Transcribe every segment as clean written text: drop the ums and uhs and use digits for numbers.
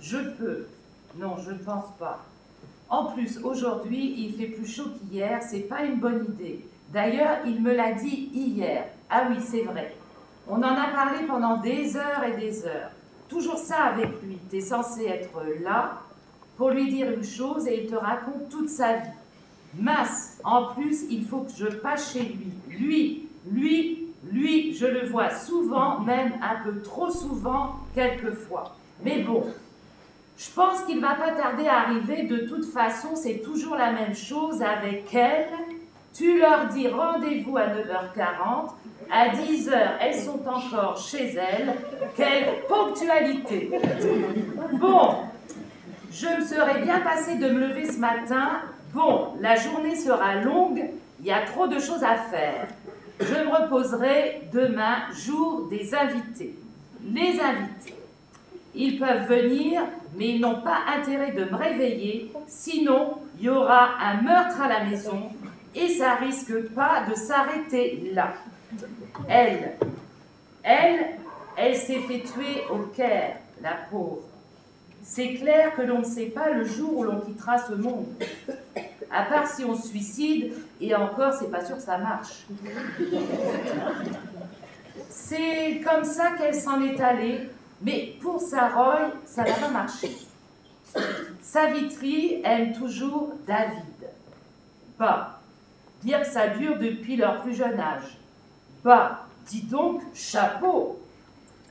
Je peux. Non, je ne pense pas. En plus, aujourd'hui, il fait plus chaud qu'hier, c'est pas une bonne idée. D'ailleurs, il me l'a dit hier. Ah oui, c'est vrai. On en a parlé pendant des heures et des heures. Toujours ça avec lui. T'es censé être là pour lui dire une chose et il te raconte toute sa vie. Mince, en plus, il faut que je passe chez lui. Lui, je le vois souvent, même un peu trop souvent, quelquefois. Mais bon, je pense qu'il ne va pas tarder à arriver. De toute façon, c'est toujours la même chose avec elle. Tu leur dis rendez-vous à 9h40. À 10h, elles sont encore chez elles. Quelle ponctualité! Bon, je me serais bien passé de me lever ce matin. Bon, la journée sera longue. Il y a trop de choses à faire. Je me reposerai demain, jour des invités. Les invités. Ils peuvent venir, mais ils n'ont pas intérêt de me réveiller, sinon il y aura un meurtre à la maison et ça risque pas de s'arrêter là. Elle s'est fait tuer au Caire, la pauvre. C'est clair que l'on ne sait pas le jour où l'on quittera ce monde. À part si on se suicide, et encore, c'est pas sûr que ça marche. C'est comme ça qu'elle s'en est allée. Mais pour Saroy, ça n'a pas marché. Savitri aime toujours David. Bah, dire que ça dure depuis leur plus jeune âge. Bah, dis donc, chapeau.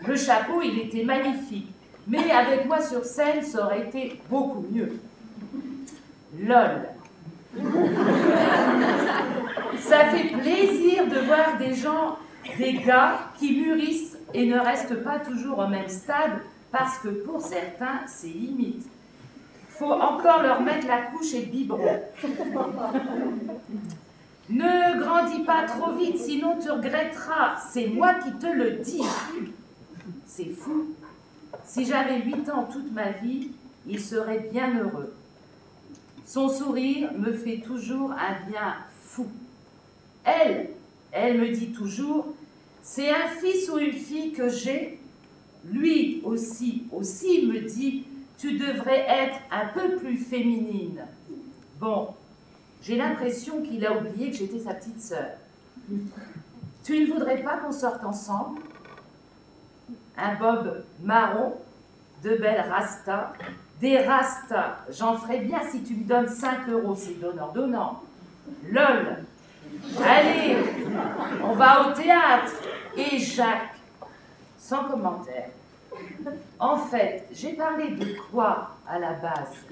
Le chapeau, il était magnifique. Mais avec moi sur scène, ça aurait été beaucoup mieux. Lol. Ça fait plaisir de voir des gars qui mûrissent et ne restent pas toujours au même stade, parce que pour certains, c'est limite. Faut encore leur mettre la couche et le biberon. Ne grandis pas trop vite, sinon tu regretteras. C'est moi qui te le dis. C'est fou. Si j'avais 8 ans toute ma vie, il serait bien heureux. Son sourire me fait toujours un bien fou. Elle me dit toujours, c'est un fils ou une fille que j'ai. Lui aussi me dit, tu devrais être un peu plus féminine. Bon, j'ai l'impression qu'il a oublié que j'étais sa petite sœur. Tu ne voudrais pas qu'on sorte ensemble? Un bob marron, de belles rastas. Des rastas, j'en ferais bien si tu me donnes 5 €, c'est donnant-donnant. Lol. Allez, on va au théâtre. Et Jacques, sans commentaire. En fait, j'ai parlé de quoi à la base?